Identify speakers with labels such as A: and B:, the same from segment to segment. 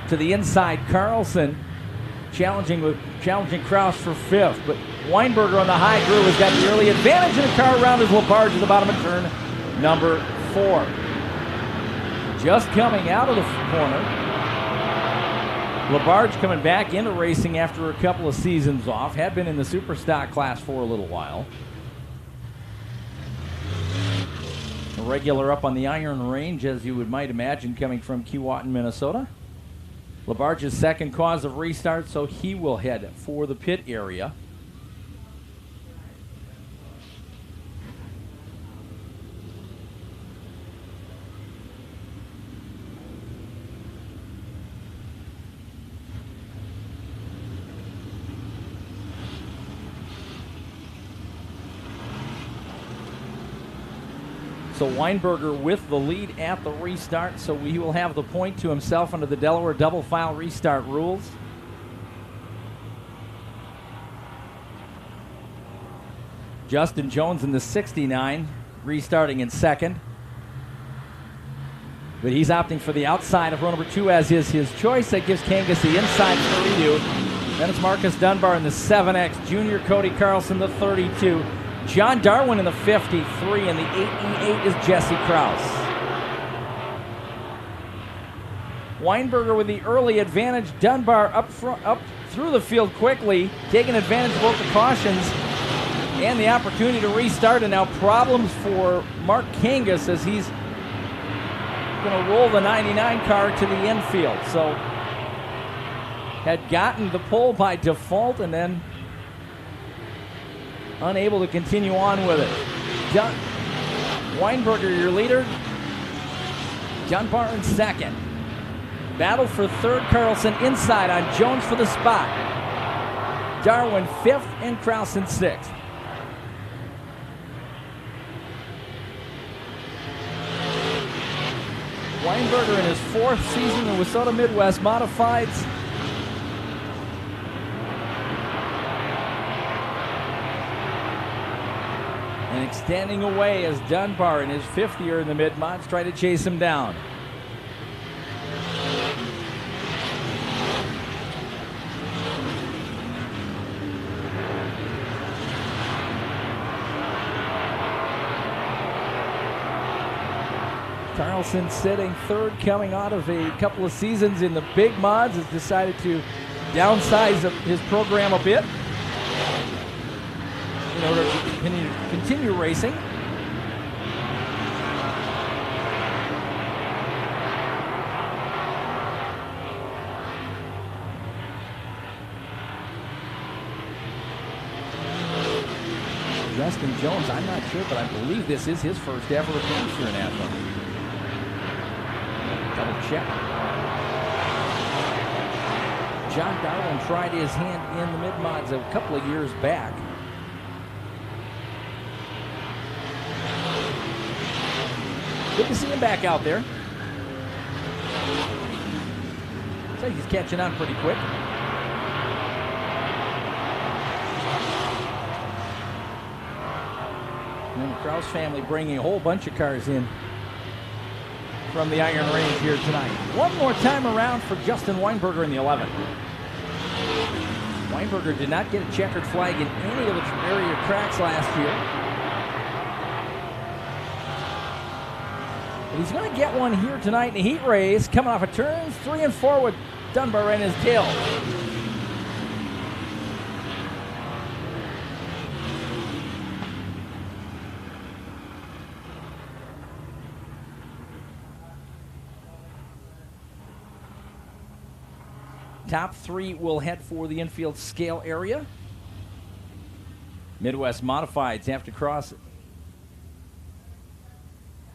A: to the inside. Carlson challenging Kraus for fifth, but Weinberger on the high groove has got the early advantage in the car around as Labarge at the bottom of turn number 4. Just coming out of the corner, Labarge coming back into racing after a couple of seasons off, had been in the Superstock class for a little while. A regular up on the Iron Range, as you might imagine, coming from Keewatin, Minnesota. Labarge's second cause of restart, so he will head for the pit area. So Weinberger with the lead at the restart, so he will have the point to himself under the Delaware double file restart rules. Justin Jones in the 69, restarting in second. But he's opting for the outside of row number 2, as is his choice. That gives Kangas the inside 32. Then it's Marcus Dunbar in the 7X, Junior Cody Carlson the 32. John Darwin in the 53, and the 8E8 is Jesse Kraus. Weinberger with the early advantage. Dunbar up through the field quickly, taking advantage of both the cautions and the opportunity to restart. And now problems for Mark Kangas as he's going to roll the 99 car to the infield. So had gotten the pole by default and then unable to continue on with it. Weinberger, your leader. Dunbar in second. Battle for third. Carlson inside on Jones for the spot. Darwin fifth and Kraus in sixth. Weinberger in his 4th season in Wissota Midwest Modifieds. And extending away as Dunbar in his 5th year in the mid-mods try to chase him down. Carlson sitting 3rd, coming out of a couple of seasons in the big mods, has decided to downsize his program a bit in order to continue racing. Justin Jones, I'm not sure, but I believe this is his first ever appearance here in Ashland. Double check. John Darwin tried his hand in the mid-mods a couple of years back. Good to see him back out there. Looks like he's catching on pretty quick. And the Kraus family bringing a whole bunch of cars in from the Iron Range here tonight. One more time around for Justin Weinberger in the 11. Weinberger did not get a checkered flag in any of the area cracks last year. He's going to get one here tonight in the heat race, coming off a turn 3 and 4 with Dunbar in his tail. Top 3 will head for the infield scale area. Midwest Modifieds have to cross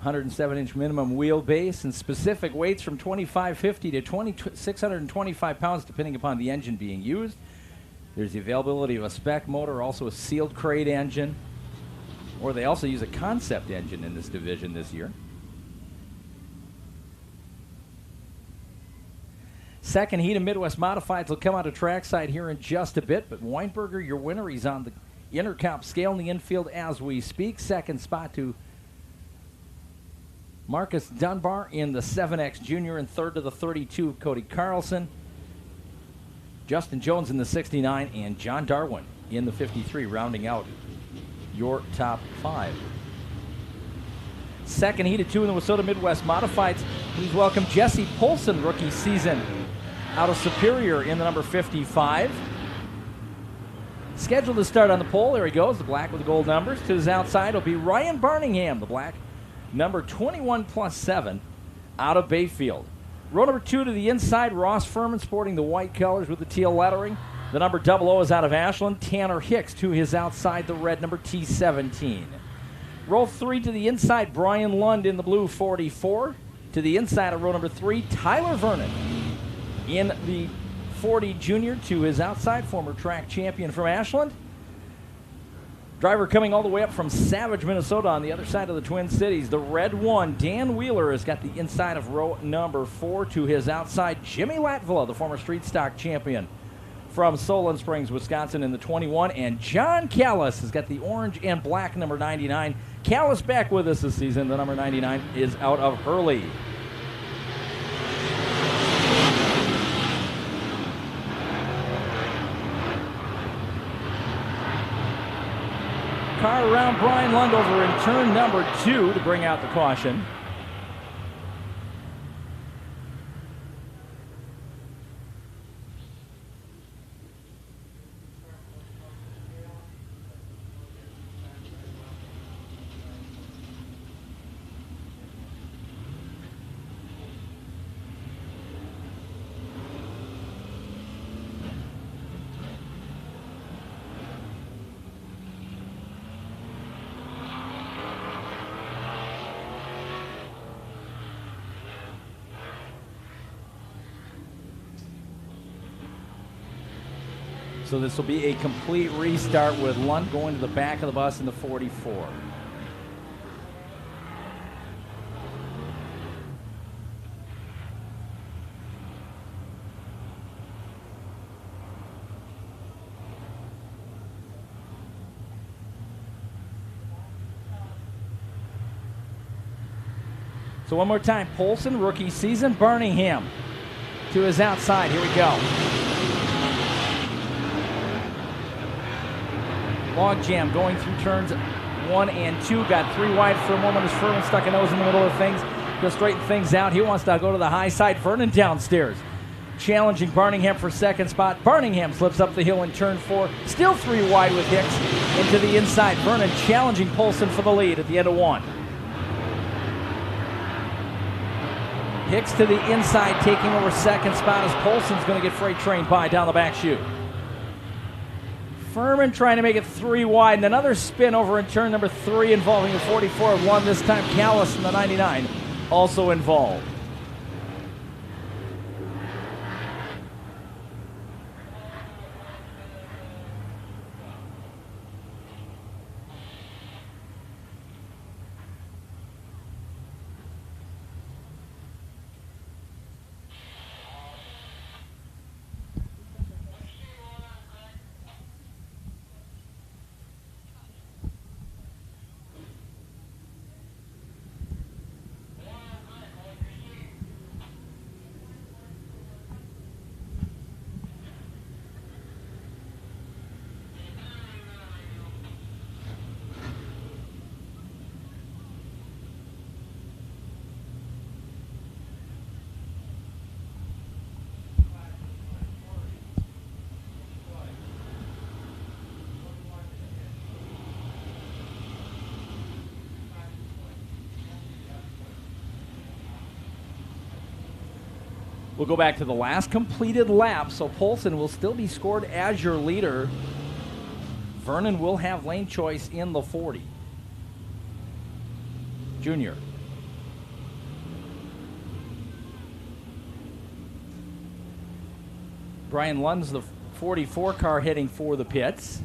A: 107-inch minimum wheelbase and specific weights from 2,550 to 2,625 pounds, depending upon the engine being used. There's the availability of a spec motor, also a sealed crate engine, or they also use a concept engine in this division this year. Second heat of Midwest Modifieds will come out of trackside here in just a bit, but Weinberger, your winner, he's on the intercomp scale in the infield as we speak. Second spot to Marcus Dunbar in the 7X Junior, and third to the 32, Cody Carlson. Justin Jones in the 69, and John Darwin in the 53, rounding out your top 5. Second heat of 2 in the Wissota Midwest Modifieds. Please welcome Jesse Polson, rookie season out of Superior in the number 55. Scheduled to start on the pole. There he goes, the black with the gold numbers. To his outside will be Ryan Barningham, the black, number 21+7, out of Bayfield. Row number 2 to the inside, Ross Furman sporting the white colors with the teal lettering. The number 00 is out of Ashland. Tanner Hicks to his outside, the red number T17. Row 3 to the inside, Brian Lund in the blue 44. To the inside of row number 3, Tyler Vernon in the 40 junior. To his outside, former track champion from Ashland. Driver coming all the way up from Savage, Minnesota, on the other side of the Twin Cities. The red 1, Dan Wheeler, has got the inside of row number 4. To his outside, Jimmy Latvala, the former street stock champion from Solon Springs, Wisconsin, in the 21. And John Callis has got the orange and black number 99. Callis back with us this season. The number 99 is out of Hurley. Car around Brian Lund over in turn number 2 to bring out the caution. So this will be a complete restart with Lund going to the back of the bus in the 44. So one more time, Polson, rookie season. Birmingham to his outside. Here we go. Log jam going through turns 1 and 2. Got 3 wide for a moment as Furman stuck a nose in the middle of things. He'll straighten things out. He wants to go to the high side. Vernon downstairs, challenging Barningham for second spot. Barningham slips up the hill in turn 4. Still 3 wide with Hicks into the inside. Vernon challenging Polson for the lead at the end of 1. Hicks to the inside, taking over second spot as Polson's going to get freight trained by down the back chute. Furman trying to make it 3 wide, and another spin over in turn number 3 involving the 44-1. This time Callis in the 99 also involved. We'll go back to the last completed lap, so Polson will still be scored as your leader. Vernon will have lane choice in the 40. Junior. Brian Lund's the 44 car heading for the pits.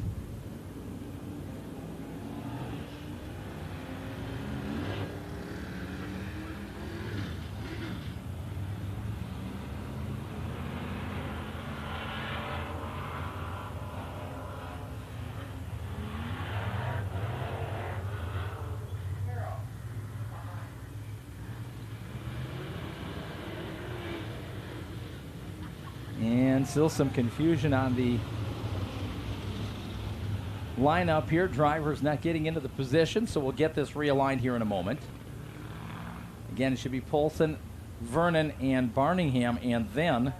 A: And still some confusion on the lineup here. Drivers not getting into the position, so we'll get this realigned here in a moment. Again, it should be Polson, Vernon, and Barningham, and then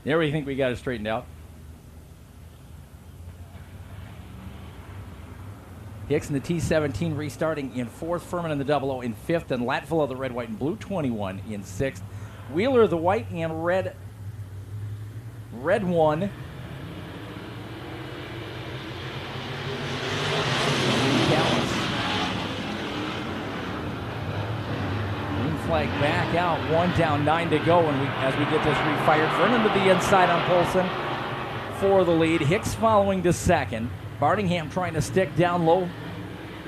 A: there we think we got it straightened out. Hicks in the T17 restarting in 4th. Furman in the 00 in 5th. And Latvala, the red, white, and blue, 21 in 6th. Wheeler, the white and red 1. Flag back out, 1 down, 9 to go, and as we get this refired. Vernon to the inside on Polson for the lead. Hicks following to 2nd. Barningham trying to stick down low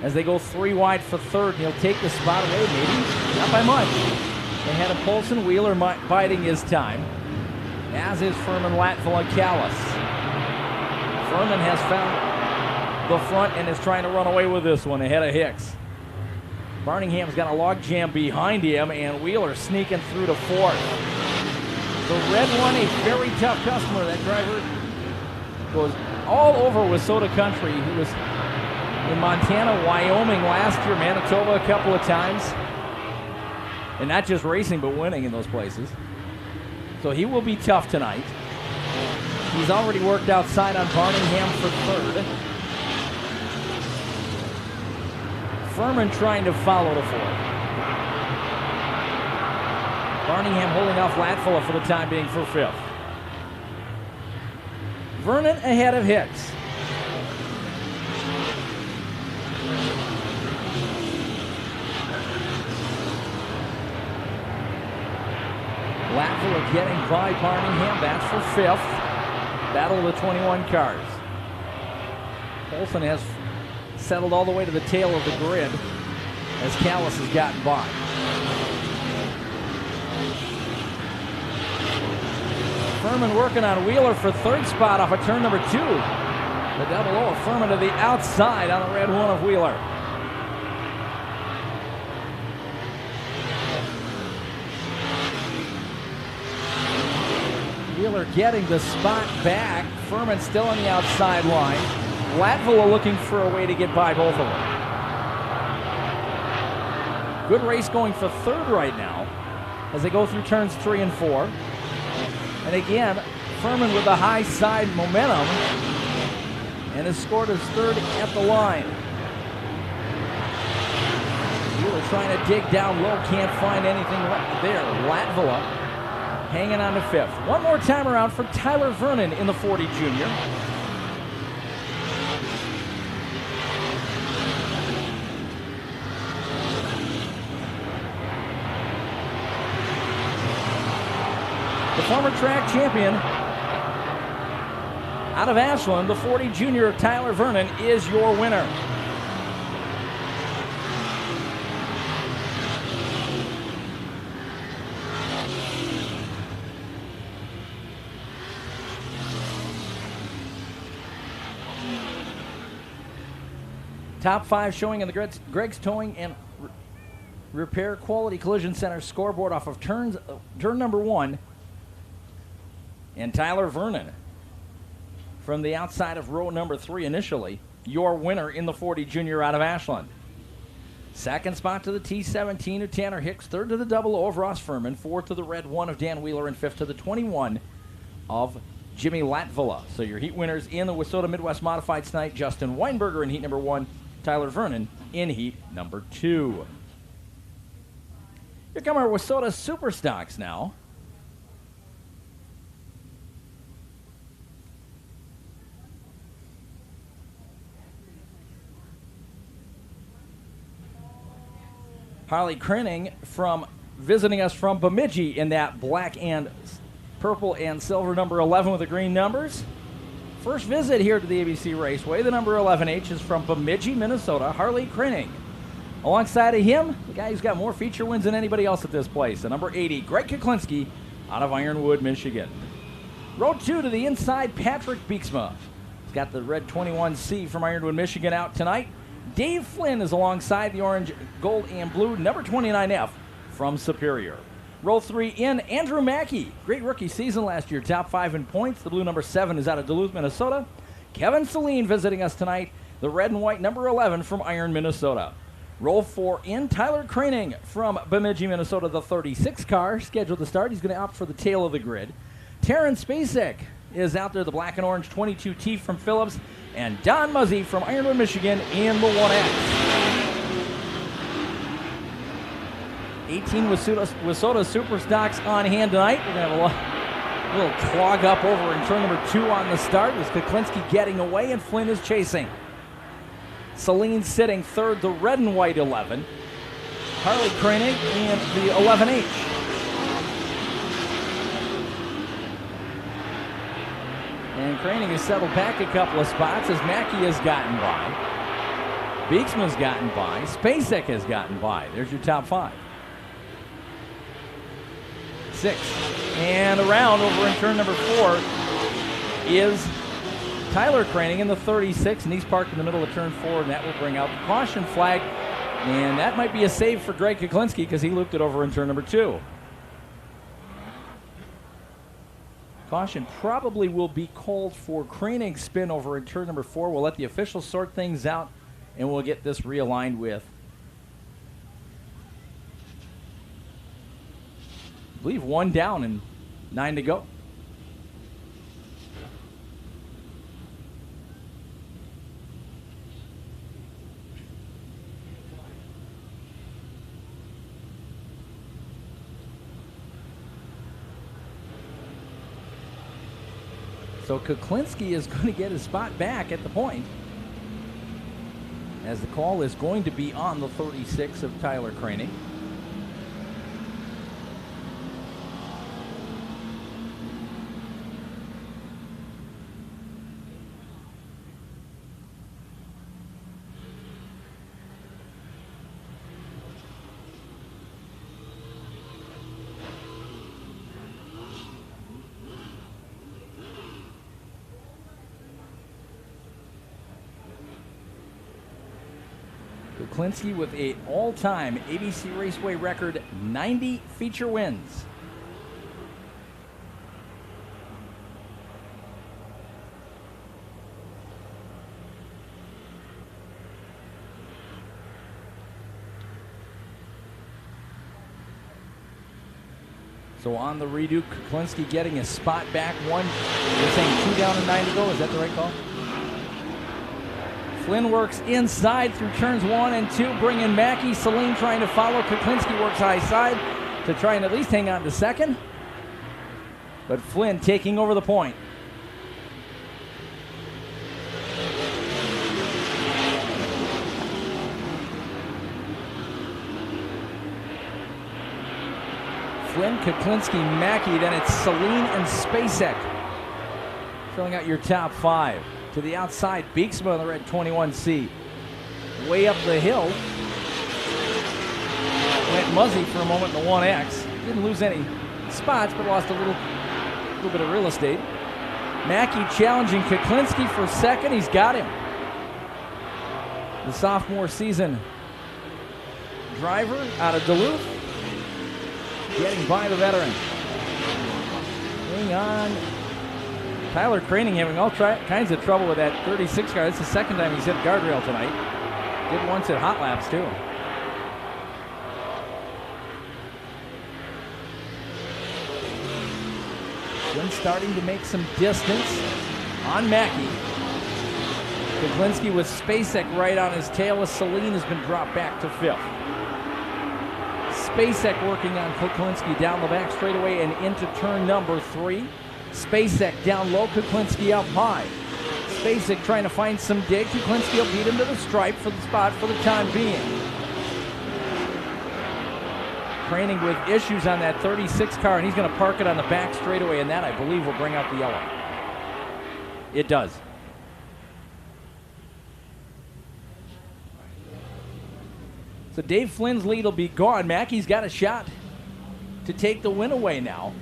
A: as they go 3 wide for 3rd. He'll take the spot away, maybe not by much. Ahead of Polson, Wheeler biding his time, as is Furman, Latvala, and Callis. Furman has found the front and is trying to run away with this one ahead of Hicks. Barningham's got a log jam behind him, and Wheeler sneaking through to 4th. The red one, a very tough customer. That driver goes all over Wissota country. He was in Montana, Wyoming last year, Manitoba a couple of times. And not just racing, but winning in those places. So he will be tough tonight. He's already worked outside on Barningham for 3rd. Furman trying to follow to 4th. Barningham holding off Latvala for the time being for 5th. Vernon ahead of Hicks. Latvala getting by Barningham. That's for 5th. Battle of the 21 cars. Polson has settled all the way to the tail of the grid as Callis has gotten by. Furman working on Wheeler for 3rd spot off of turn number 2. The 00 of Furman to the outside on the red 1 of Wheeler. Wheeler getting the spot back. Furman still on the outside line. Latvala looking for a way to get by both of them. Good race going for 3rd right now as they go through turns 3 and 4. And again, Furman with the high side momentum and has scored his 3rd at the line. Wheeler trying to dig down low, can't find anything there. Latvala hanging on to 5th. One more time around for Tyler Vernon in the 40 junior. The former track champion out of Ashland, the 40 junior Tyler Vernon, is your winner. Top 5 showing in the Greg's Towing and Repair Quality Collision Center scoreboard off of turn number 1. And Tyler Vernon from the outside of row number 3 initially, your winner in the 40 junior out of Ashland. 2nd spot to the T17 of Tanner Hicks, 3rd to the 00 of Ross Furman, 4th to the red 1 of Dan Wheeler, and 5th to the 21 of Jimmy Latvala. So your heat winners in the Wissota Midwest Modifieds tonight: Justin Weinberger in heat number 1, Tyler Vernon in heat number 2. Here come our Wissota Super Stocks now. Harley Crinning from visiting us from Bemidji in that black and purple and silver number 11 with the green numbers. First visit here to the ABC Raceway. The number 11H is from Bemidji, Minnesota, Harley Crinning. Alongside of him, the guy who's got more feature wins than anybody else at this place, the number 80, Greg Kuklinski, out of Ironwood, Michigan. Row 2 to the inside, Patrick Beeksma. He's got the red 21C from Ironwood, Michigan out tonight. Dave Flynn is alongside the orange, gold, and blue, number 29F from Superior. Row 3 in, Andrew Mackey. Great rookie season last year, top 5 in points. The blue number 7 is out of Duluth, Minnesota. Kevin Saline visiting us tonight, the red and white number 11 from Iron, Minnesota. Row 4 in, Tyler Craning from Bemidji, Minnesota, the 36 car, scheduled to start. He's going to opt for the tail of the grid. Taryn Spacek is out there, the black and orange 22T from Phillips. And Don Muzzy from Ironwood, Michigan in the 1X. 18 Wissota Super Stocks on hand tonight. We're going to have a little clog up over in turn number 2 on the start. With Kuklinski getting away and Flynn is chasing. Saline sitting third, the red and white 11. Harley Craning and the 11H. And Craning has settled back a couple of spots as Mackey has gotten by. Beeksman's gotten by. Spacek has gotten by. There's your top 5. 6. And around over in turn number 4 is Tyler Craning in the 36, and he's parked in the middle of turn 4, and that will bring out the caution flag. And that might be a save for Greg Kuklinski because he looped it over in turn number 2. Caution probably will be called for Craning's spin over in turn number 4. We'll let the officials sort things out, and we'll get this realigned with, I believe, 1 down and 9 to go. So Kuklinski is going to get his spot back at the point, as the call is going to be on the 36 of Tyler Craning. Kuklinski with an all-time ABC Raceway record 90 feature wins. So on the redo, Kuklinski getting his spot back. You're saying 2 down and 9 to go. Is that the right call? Flynn works inside through turns 1 and 2, bringing Mackey. Saline trying to follow. Kuklinski works high side to try and at least hang on to second. But Flynn taking over the point. Flynn, Kuklinski, Mackey, then it's Saline and Spacek filling out your top 5. To the outside, Beeksma on the red 21C. Way up the hill went Muzzy for a moment in the 1X. Didn't lose any spots, but lost a little bit of real estate. Mackey challenging Kuklinski for second. He's got him. The sophomore season driver out of Duluth, getting by the veteran. Hang on. Tyler Craning having all kinds of trouble with that 36 car. It's the second time he's hit guardrail tonight. Did once at Hot Laps, too. Flynn starting to make some distance on Mackey. Kuklinski with Spacek right on his tail as Saline has been dropped back to 5th. Spacek working on Kuklinski down the back straightaway and into turn number 3. Spacek down low, Kuklinski up high. Spacek trying to find some dig. Kuklinski will beat him to the stripe for the spot for the time being. Training with issues on that 36 car, and he's going to park it on the back straightaway, and that, I believe, will bring out the yellow. It does. So Dave Flynn's lead will be gone. Mackey's got a shot to take the win away now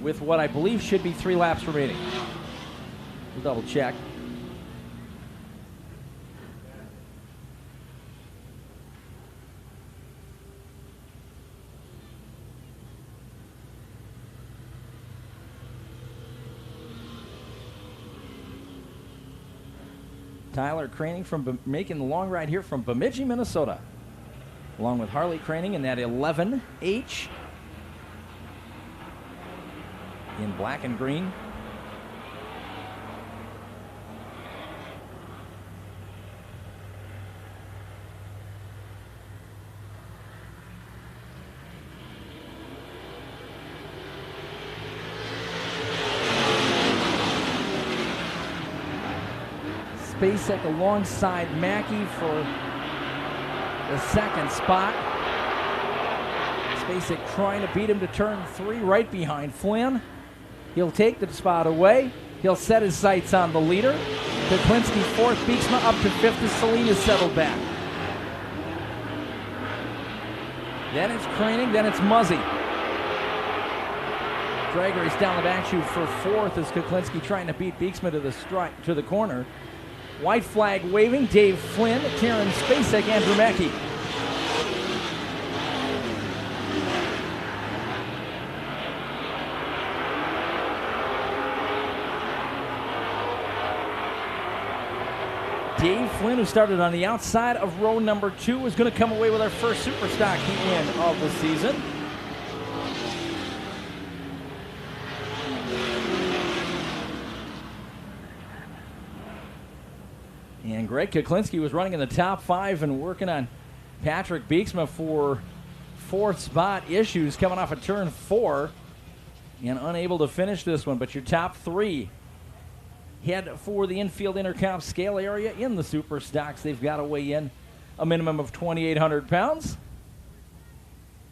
A: with what I believe should be 3 laps remaining. We'll double check. Tyler Craning making the long ride here from Bemidji, Minnesota, along with Harley Craning in that 11H in black and green. Spacek alongside Mackey for the second spot. Spacek trying to beat him to turn 3 right behind Flynn. He'll take the spot away. He'll set his sights on the leader. Kuklinski 4th, Beeksma up to 5th as Salinas settled back. Then it's Craning, then it's Muzzy. Drag race down the back chute for 4th as Kuklinski trying to beat Beeksma to the corner. White flag waving, Dave Flynn, Karen Spacek, Andrew Mackey. Dave Flynn, who started on the outside of row number 2, is going to come away with our first Super Stock Heat win of the season. And Greg Kuklinski was running in the top 5 and working on Patrick Beeksma for 4th spot. Issues coming off of turn 4 and unable to finish this one. But your top 3 head for the infield intercom scale area in the Super Stocks. They've got to weigh in a minimum of 2,800 pounds.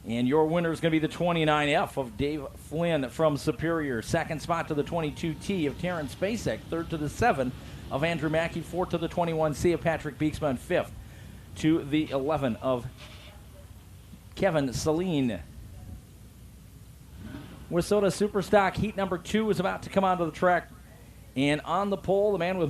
A: And your winner is going to be the 29F of Dave Flynn from Superior. Second spot to the 22T of Terrence Spacek. Third to the 7 of Andrew Mackey. 4th to the 21C of Patrick Beeksma. And 5th to the 11 of Kevin Saline. Wissota Superstock Heat number 2 is about to come onto the track. And on the pole, the man with